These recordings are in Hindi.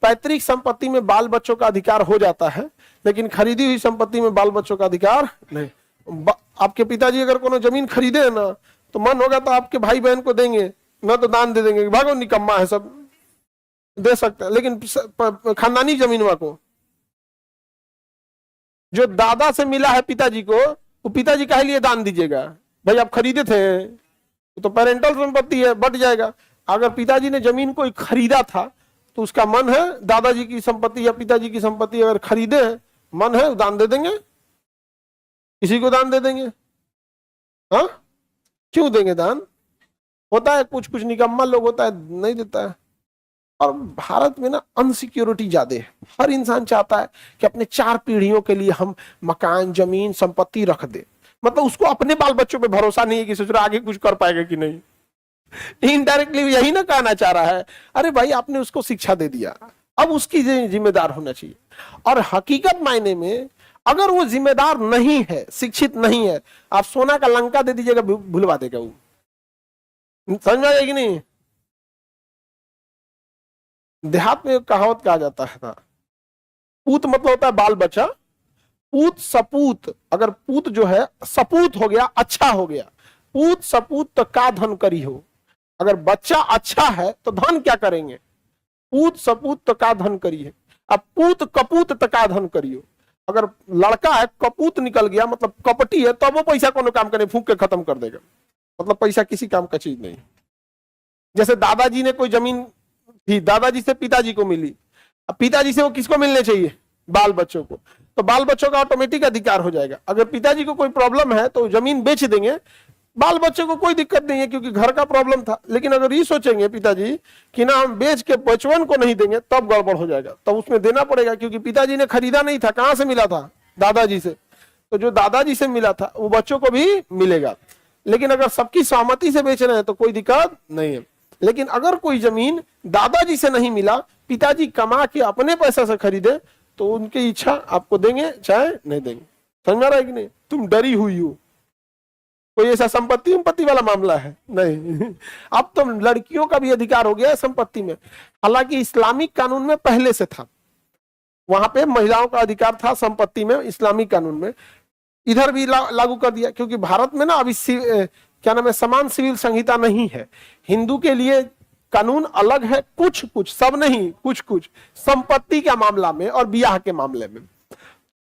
पैतृक संपत्ति में बाल बच्चों का अधिकार हो जाता है, लेकिन खरीदी हुई संपत्ति में बाल बच्चों का अधिकार नहीं। आपके पिताजी अगर कोनो जमीन खरीदे है ना, तो मन होगा तो आपके भाई बहन को देंगे, न तो दान दे देंगे, भागो निकम्मा है, सब दे सकते हैं। लेकिन खानदानी जमीनवा को जो दादा से मिला है पिताजी को, वो पिताजी काहे लिए दान दीजिएगा? भाई आप खरीदे थे तो पेरेंटल संपत्ति है, बट जाएगा। अगर पिताजी ने जमीन को खरीदा था तो उसका मन है दादाजी की संपत्ति या पिताजी की संपत्ति अगर खरीदे है, मन है दान दे देंगे, किसी को दान दे देंगे। हाँ, क्यों देंगे दान? होता है कुछ कुछ निकम्मा लोग होता है नहीं देता है। और भारत में ना अनसिक्योरिटी ज्यादा है। हर इंसान चाहता है कि अपने 4 पीढ़ियों के लिए हम मकान, जमीन, संपत्ति रख दे। मतलब उसको अपने बाल बच्चों पे भरोसा नहीं है कि ससुर आगे कुछ कर पाएगा कि नहीं। इनडायरेक्टली यही ना कहना चाह रहा है, अरे भाई आपने उसको शिक्षा दे दिया, अब उसकी जिम्मेदार होना चाहिए। और हकीकत मायने में अगर वो जिम्मेदार नहीं है, शिक्षित नहीं है, आप सोना का लंका दे दीजिएगा, भुलवा देगा वो। समझ में आएगी नहीं? देहात में एक कहावत कहा जाता है ना, पूत मतलब होता है बाल बच्चा, पूत सपूत। अगर पूत जो है सपूत हो गया, अच्छा हो गया, पूत सपूत तो का धन करी हो। अगर बच्चा अच्छा है तो धन क्या करेंगे? पूत सपूत तो का धन करी है। अब पूत कपूत तो का धन करियो। अगर लड़का है कपूत निकल गया, मतलब कपटी है, तो वो पैसा कोनो काम करे, फूंक के खत्म कर देगा। मतलब पैसा किसी काम का चीज नहीं। जैसे दादाजी ने कोई जमीन थी, दादाजी से पिताजी को मिली, अब पिताजी से वो किसको मिलने चाहिए? बाल बच्चों को। तो बाल बच्चों का ऑटोमेटिक अधिकार हो जाएगा। अगर पिताजी को कोई प्रॉब्लम है तो जमीन बेच देंगे, बाल बच्चों को कोई दिक्कत नहीं है क्योंकि घर का प्रॉब्लम था। लेकिन अगर ये सोचेंगे पिताजी कि ना हम बेच के बचवन को नहीं देंगे, तब गड़बड़ हो जाएगा। तब उसमें देना पड़ेगा क्योंकि पिताजी ने खरीदा नहीं था, कहां से मिला था? दादाजी से। तो जो दादाजी से मिला था वो बच्चों को भी मिलेगा। लेकिन अगर सबकी सहमति से बेच रहे हैं तो कोई दिक्कत नहीं है। लेकिन अगर कोई जमीन दादाजी से नहीं मिला, पिताजी कमा के अपने पैसा से खरीदे, तो उनकी इच्छा आपको देंगे चाहे नहीं देंगे। समझ में आ रहा है कि नहीं? तुम डरी हुई हो, कोई ऐसा संपत्ति वाला मामला है नहीं। अब तो लड़कियों का भी अधिकार हो गया है संपत्ति में। हालांकि इस्लामिक कानून में पहले से था, वहां पे महिलाओं का अधिकार था संपत्ति में, इस्लामिक कानून में। इधर भी लागू कर दिया क्योंकि भारत में ना अभी क्या नाम है, समान सिविल संहिता नहीं है। हिंदू के लिए कानून अलग है, कुछ कुछ, सब नहीं, कुछ कुछ संपत्ति के मामला में और ब्याह के मामले में।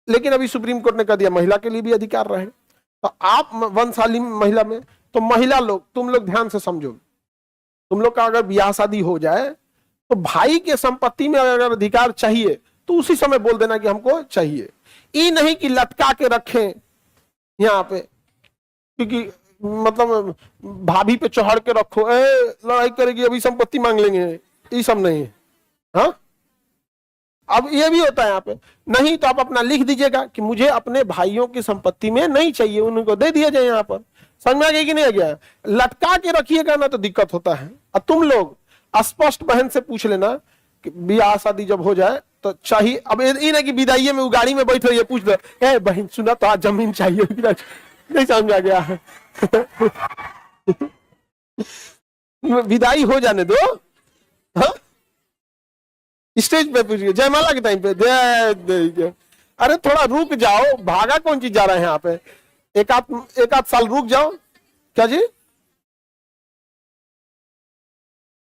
लेकिन अभी सुप्रीम कोर्ट ने कह दिया महिला के लिए भी अधिकार रहे। तो आप वंशाली महिला में, तो महिला लोग, तुम लोग ध्यान से समझो, तुम लोग का अगर ब्याह शादी हो जाए तो भाई के संपत्ति में अगर अधिकार चाहिए तो उसी समय बोल देना कि हमको चाहिए। ये नहीं कि लटका के रखें यहाँ पे, क्योंकि मतलब भाभी पे चढ़ के रखो, लड़ाई करेगी अभी संपत्ति मांग लेंगे, ये सब नहीं। हाँ, अब ये भी होता है यहाँ पे। नहीं तो आप अपना लिख दीजिएगा कि मुझे अपने भाइयों की संपत्ति में नहीं चाहिए, उनको दे दिया जाए। यहाँ पर समझ में आ गया कि नहीं आ गया? लटका के रखिएगा ना तो दिक्कत होता है। और तुम लोग स्पष्ट बहन से पूछ लेना कि ब्याह शादी जब हो जाए तो चाहिए। अब ये ना कि विदाई में गाड़ी में बैठ रही है, पूछ दो, ए बहन सुना तो आज जमीन चाहिए, नहीं समझ आ गया? विदाई हो जाने दो। हाँ, स्टेज पे पूछिए जयमाला के टाइम पे, जय। अरे थोड़ा रुक जाओ, भागा कौन चीज जा रहे हैं यहाँ पे? एक आध साल रुक जाओ। क्या जी?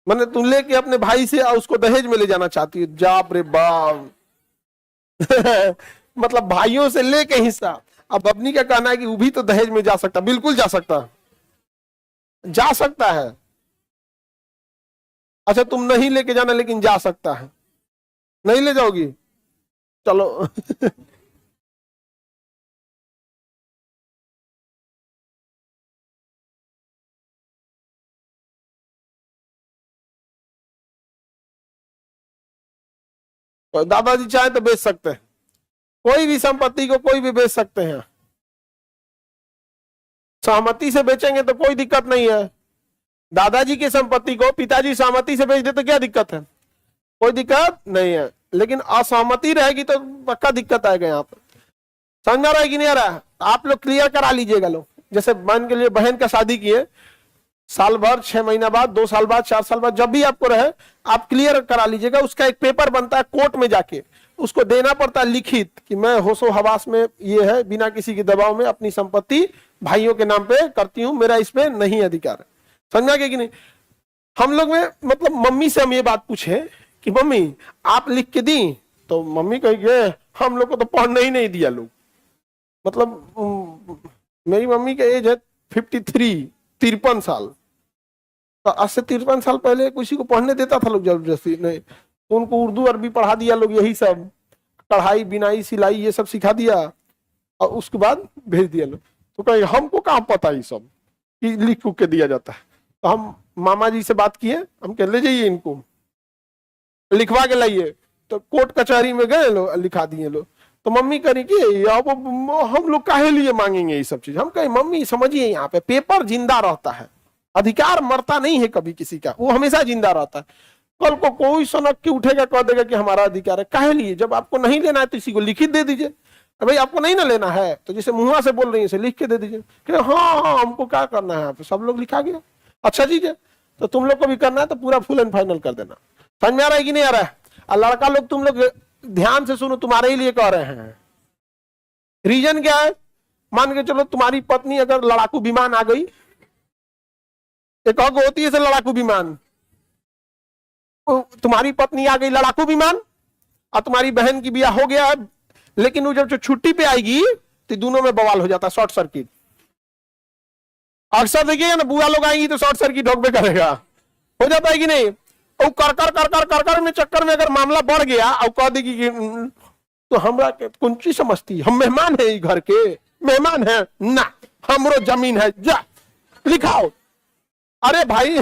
मैंने तुम लेके अपने भाई से उसको दहेज में ले जाना चाहती है? जाप रे बाप। मतलब भाइयों से लेके हिस्सा। अब अपनी क्या कहना है कि वो भी तो दहेज में जा सकता? बिल्कुल जा सकता है, जा सकता है। अच्छा तुम नहीं लेके जाना लेकिन जा सकता है, नहीं ले जाओगी? चलो। तो दादाजी चाहे तो बेच सकते हैं, कोई भी संपत्ति को कोई भी बेच सकते हैं। सहमति से बेचेंगे तो कोई दिक्कत नहीं है। दादाजी की संपत्ति को पिताजी सहमति से बेच दे तो क्या दिक्कत है? कोई दिक्कत नहीं है। लेकिन असहमति रहेगी तो पक्का दिक्कत आएगा यहाँ पर। समझ में आ रहा है कि नहीं आ रहा है? आप लोग क्लियर करा लीजिएगा। लोग जैसे मान के लिए बहन का शादी किए, साल भर, 6 महीना बाद, 2 साल बाद, 4 साल बाद, जब भी आपको रहे आप क्लियर करा लीजिएगा। उसका एक पेपर बनता है कोर्ट में जाके, उसको देना पड़ता है लिखित कि मैं होशो हवास में ये है, बिना किसी के दबाव में अपनी संपत्ति भाइयों के नाम पे करती हूँ, मेरा इसमें नहीं अधिकार है। समझा गया कि नहीं? हम लोग में मतलब मम्मी से हम ये बात पूछे कि मम्मी आप लिख के दी, तो मम्मी कहेंगे हम लोग को तो पढ़ने ही नहीं दिया लोग। मतलब मेरी मम्मी का एज है 53, 53 साल। तो आज से 53 साल पहले किसी को पढ़ने देता था लोग जबरदस्ती? नहीं। तो उनको उर्दू अरबी पढ़ा दिया लोग, यही सब कढ़ाई बिनाई सिलाई ये सब सिखा दिया, और उसके बाद भेज दिया लोग। तो कहे हमको कहाँ पता ये सब कि लिख उख के दिया जाता है। तो हम मामा जी से बात किए, हम कह ले जाइए इनको लिखवा के लाइए। तो कोर्ट कचहरी में गए लोग, लिखा दिए लोग। तो मम्मी करी कि अब हम लोग काहे लिए मांगेंगे ये सब चीज? हम कहे मम्मी समझिए, यहाँ पे पेपर जिंदा रहता है, अधिकार मरता नहीं है कभी किसी का, वो हमेशा जिंदा रहता है। कल को कोई सनक के उठेगा, कह देगा कि हमारा अधिकार है। काहे लिए? जब आपको नहीं लेना है तो इसी को लिखित दे दीजिए। भाई आपको नहीं ना लेना है तो जैसे मुंह से बोल रही है इसे लिख के दे दीजिए कि हाँ हमको क्या करना है। यहाँ पे सब लोग लिखा गया, अच्छा चीज है। तो तुम लोग को भी करना है तो पूरा फुल एंड फाइनल कर देना। समझ में आ रहा है कि नहीं आ रहा है? और लड़का लोग तुम लोग ध्यान से सुनो, तुम्हारे ही लिए कह रहे हैं। रीजन क्या है? मान के चलो तुम्हारी पत्नी अगर लड़ाकू विमान आ गई, एक और होती है लड़ाकू विमान, तुम्हारी पत्नी आ गई लड़ाकू विमान और तुम्हारी बहन की ब्याह हो गया है, लेकिन वो जब छुट्टी पे आएगी तो दोनों में बवाल हो जाता है, शॉर्ट सर्किट। अक्सर देखिएगा ना, बुआ लोग आएंगी तो शॉर्ट सर्किट होबे करेगा, हो जाता है कि नहीं? और कर में चक्कर में अगर मामला बढ़ गया और कह देगी कि तो हमरा कौन चीज समझती, हम मेहमान है घर के, मेहमान है ना, हमरो जमीन है, जा लिखाओ। अरे भाई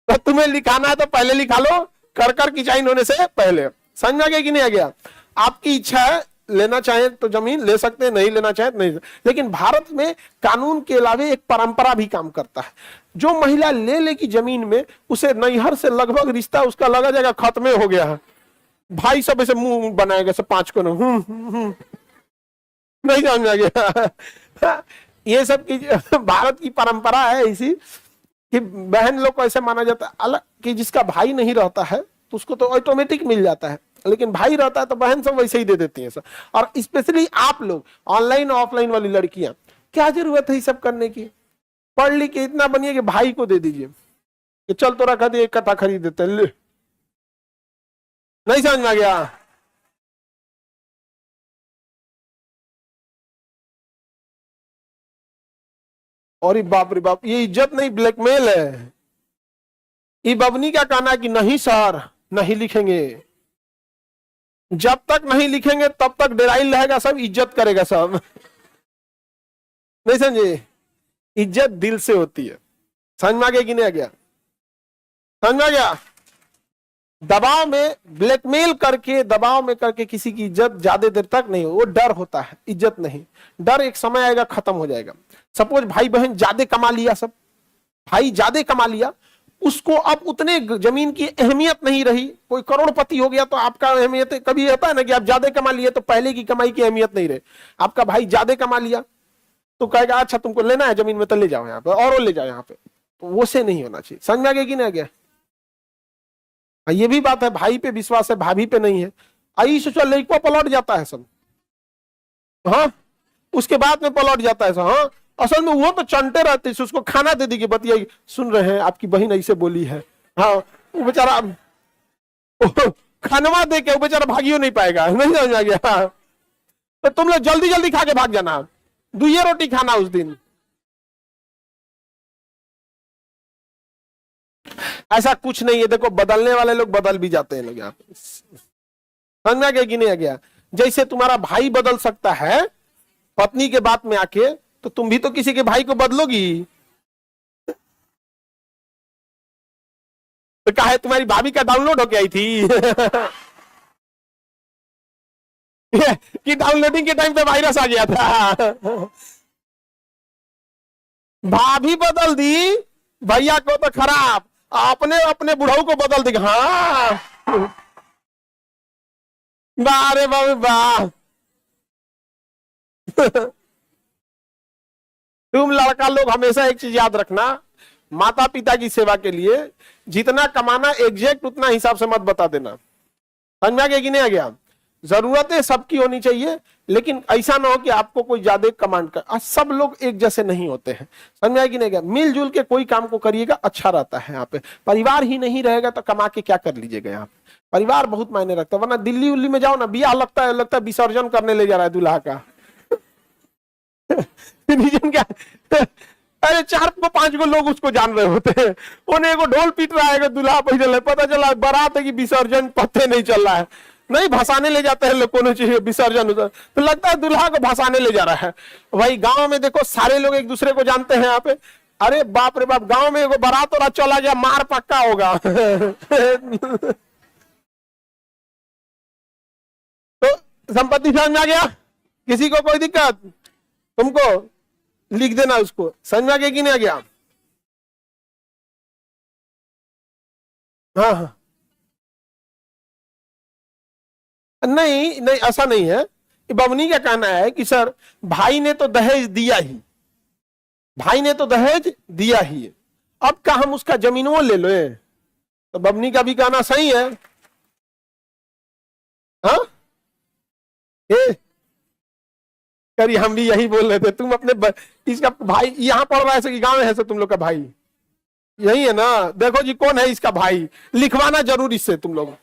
तो तुम्हें लिखाना है तो पहले लिखा लो, कर किचाइन होने से पहले। समझ आ गया कि नहीं आ गया? आपकी इच्छा है, लेना चाहे तो जमीन ले सकते हैं, नहीं लेना चाहे तो नहीं। लेकिन भारत में कानून के अलावे एक परंपरा भी काम करता है। जो महिला ले लेगी जमीन में, उसे नैहर से लगभग रिश्ता उसका लगा जाएगा खत्म हो गया है। भाई सब ऐसे मुंह बनाएगा, सब 5 को नहीं समझ में आ गया? ये सब की भारत की परंपरा है ऐसी कि बहन लोग को ऐसे माना जाता है अलग, कि जिसका भाई नहीं रहता है तो उसको तो ऑटोमेटिक मिल जाता है, लेकिन भाई रहता है तो बहन सब वैसे ही दे देती है सब। और स्पेशली आप लोग ऑनलाइन ऑफलाइन वाली लड़कियां, क्या जरूरत है ये सब करने की? पढ़ लिख के इतना बनिए कि भाई को दे दीजिए कि चल तोरा खा दे, एक कट्टा खरीद देते ले। नहीं समझ में आ गया? और बाप रे बाप, ये इज्जत नहीं ब्लैकमेल है। ये बबनी का कहना है कि नहीं सर नहीं लिखेंगे, जब तक नहीं लिखेंगे तब तक डेराइल रहेगा, सब इज्जत करेगा सब। नहीं समझे? इज्जत दिल से होती है। समझ में आ गया कि नहीं आ गया? समझ में आ गया? दबाव में ब्लैकमेल करके, दबाव में करके किसी की इज्जत ज्यादा देर तक नहीं हो, वो डर होता है, इज्जत नहीं। डर एक समय आएगा खत्म हो जाएगा। सपोज भाई बहन ज्यादा कमा लिया, सब भाई ज्यादा कमा लिया, उसको अब उतने जमीन की अहमियत नहीं रही। कोई करोड़पति हो गया तो आपका अहमियत कभी होता है ना कि आप ज्यादा कमा लिए तो पहले की कमाई की अहमियत नहीं रहे। आपका भाई ज्यादा कमा लिया तो कहेगा अच्छा तुमको लेना है जमीन में तो ले जाओ यहाँ पे, और ले जाओ यहाँ पे। तो वो से नहीं होना चाहिए। समझ में आ गया कि नहीं आ गया? ये भी बात है, भाई पे विश्वास है, भाभी पे नहीं है। आई सोचो लड़का पलट जाता है सब, हाँ उसके बाद में पलट जाता है सब। हाँ असल में वो तो चंटे रहते, उसको खाना दे दी बतिया, सुन रहे हैं आपकी बहन ऐसे बोली है, हाँ वो बेचारा खानवा दे के वो बेचारा भागियो नहीं पाएगा। नहीं समझ आ गया? तो तुम लोग जल्दी जल्दी खा के भाग जाना, 2 रोटी खाना उस दिन। ऐसा कुछ नहीं है, देखो बदलने वाले लोग बदल भी जाते हैं लोग यहाँ पे। समझ में आ गया कि नहीं आ गया? जैसे तुम्हारा भाई बदल सकता है पत्नी के बात में आके, तो तुम भी तो किसी के भाई को बदलोगी। तो कहा है तुम्हारी भाभी का डाउनलोड होके आई थी कि डाउनलोडिंग के टाइम पे वायरस आ गया था। भाभी बदल दी, भैया को तो खराब, अपने अपने बुढ़ऊ को बदल दी। हाँ वाह रे बाबू वाह तुम लड़का लोग हमेशा एक चीज याद रखना, माता पिता की सेवा के लिए जितना कमाना एग्जैक्ट उतना हिसाब से मत बता देना। समझ में आ गया कि नहीं आ गया? जरूरतें सबकी होनी चाहिए, लेकिन ऐसा ना हो कि आपको कोई ज्यादा कमांड कर। आज सब लोग एक जैसे नहीं होते हैं। समझ में आया कि नहीं गया? मिलजुल के कोई काम को करिएगा, अच्छा रहता है। यहाँ पे परिवार ही नहीं रहेगा तो कमा के क्या कर लीजिएगा? यहाँ पे परिवार बहुत मायने रखता है। वरना दिल्ली उल्ली में जाओ ना, बियाह लगता है विसर्जन करने ले जा रहा है दूल्हा का। रीजन क्या? अरे 4-5 लोग उसको जान रहे होते हैं, उन्हें को ढोल पीट रहा है, दूल्हा पैदल है, पता चला बारात है कि विसर्जन पत्ते नहीं चल रहा है, नहीं भसाने ले जाते हैं लोग, कोनो चीज विसर्जन तो लगता है दूल्हा को भसाने ले जा रहा है। भाई गांव में देखो सारे लोग एक दूसरे को जानते हैं यहाँ पे। अरे बाप रे बाप, गांव में एगो बारात और चला गया, मार पक्का होगा। तो संपत्ति समझ में आ गया? किसी को कोई दिक्कत? तुमको लिख देना उसको। समझ में आ गया कि नहीं आ गया? हाँ हाँ, नहीं नहीं ऐसा नहीं है। बबनी का कहना है कि सर भाई ने तो दहेज दिया ही, भाई ने तो दहेज दिया ही है, अब क्या हम उसका जमीनों ले लो? तो बबनी का भी कहना सही है। हाँ ए, करी हम भी यही बोल रहे थे। तुम अपने इसका भाई यहाँ पढ़ रहा है कि गांव में है? तुम लोग का भाई यही है ना? देखो जी कौन है इसका भाई, लिखवाना जरूर इससे तुम लोग।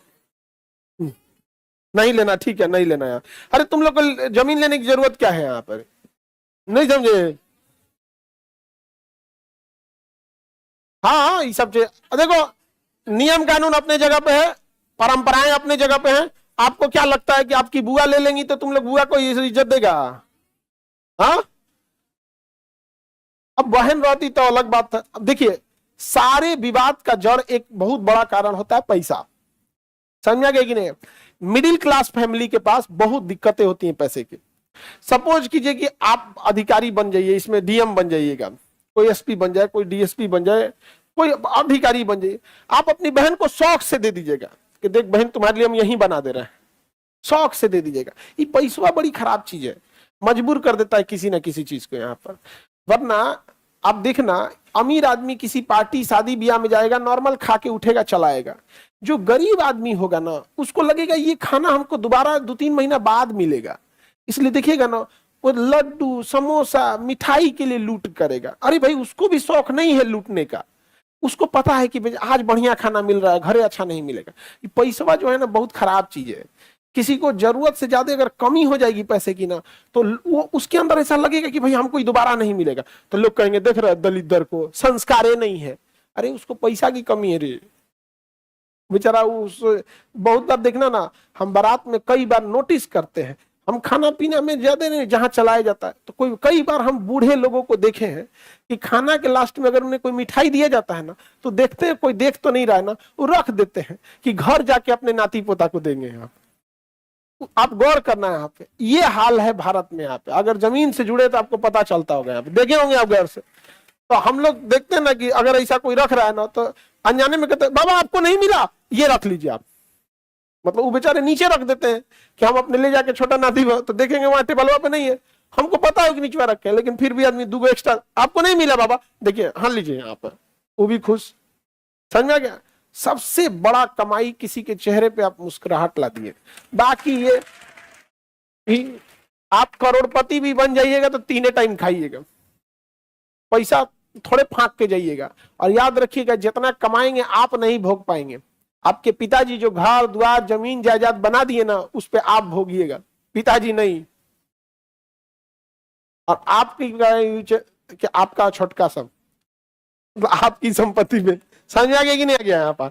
नहीं लेना, ठीक है, नहीं लेना यार। अरे तुम लोग को जमीन लेने की जरूरत क्या है यहाँ पर? नहीं समझे? हाँ ये सब चीज देखो, नियम कानून अपने जगह पे है, परंपराएं अपने जगह पे हैं। आपको क्या लगता है कि आपकी बुआ ले लेंगी तो तुम लोग बुआ को इज्जत देगा? हाँ, अब बहन रहती तो अलग बात था। अब देखिए, सारे विवाद का जड़ एक बहुत बड़ा कारण होता है पैसा। समझा गया कि नहीं? मिडिल क्लास फैमिली के पास बहुत दिक्कतें होती हैं पैसे की। सपोज कीजिए कि आप अधिकारी बन जाइए, इसमें डीएम बन जाइएगा, कोई एसपी बन जाए, कोई डीएसपी बन जाए, कोई अधिकारी बन जाइए। आप अपनी बहन को शौक से दे दीजिएगा कि देख बहन तुम्हारे लिए हम यही बना दे रहे हैं, शौक से दे दीजिएगा। ये पैसा बड़ी खराब चीज है, मजबूर कर देता है किसी ना किसी चीज को यहाँ पर। वरना आप देखना, अमीर आदमी किसी पार्टी शादी ब्याह में जाएगा, नॉर्मल खा के उठेगा चलाएगा। जो गरीब आदमी होगा ना, उसको लगेगा ये खाना हमको दोबारा 2-3 महीना बाद मिलेगा, इसलिए देखिएगा ना वो लड्डू समोसा मिठाई के लिए लूट करेगा। अरे भाई उसको भी शौक नहीं है लूटने का, उसको पता है कि आज बढ़िया खाना मिल रहा है, घरे अच्छा नहीं मिलेगा। ये पैसा जो है ना बहुत खराब चीज है। किसी को जरूरत से ज्यादा अगर कमी हो जाएगी पैसे की ना, तो वो उसके अंदर ऐसा लगेगा कि भाई हमको दोबारा नहीं मिलेगा। तो लोग कहेंगे देख रहे दलित दर को, संस्कारे नहीं है। अरे उसको पैसा की कमी है रे बेचारा। उस बहुत बार देखना ना, हम बारात में कई बार नोटिस करते हैं, हम खाना पीना में ज्यादा नहीं जहां चलाया जाता है, तो कोई कई बार हम बूढ़े लोगों को देखे हैं कि खाना के लास्ट में अगर उन्हें कोई मिठाई दिया जाता है ना, तो देखते हैं कोई देख तो नहीं रहा है ना, वो रख देते हैं कि घर जाके अपने नाती पोता को देंगे। आप गौर करना है यहाँ पे, ये हाल है भारत में। यहाँ पे अगर जमीन से जुड़े तो आपको पता चलता होगा, यहाँ पे देखे होंगे आप गौर से। तो हम लोग देखते हैं ना कि अगर ऐसा कोई रख रहा है ना, तो अनजाने में कहते बाबा आपको नहीं मिला, ये रख लीजिए आप। मतलब वो बेचारे नीचे रख देते हैं कि हम अपने ले जाके छोटा नाती, तो देखेंगे वहां टेबलवा पे नहीं है, हमको पता है कि नीचे रखे, लेकिन फिर भी आदमी 2 एक्स्ट्रा, आपको नहीं मिला बाबा, देखिए हाँ लीजिए यहाँ पर, वो भी खुश। समझ में आ गया? सबसे बड़ा कमाई किसी के चेहरे पे आप मुस्कुराहट ला दिए। बाकी ये आप करोड़पति भी बन जाइएगा तो 3 टाइम खाइएगा, पैसा थोड़े फांक के जाइएगा। और याद रखिएगा जितना कमाएंगे आप नहीं भोग पाएंगे। आपके पिताजी जो घर द्वार जमीन जायदाद बना दिए ना, उस पे आप भोगिएगा, पिताजी नहीं। और आपकी कि आपका छोटका सब आपकी संपत्ति में। समझ आ गया कि नहीं आ गया यहाँ पर?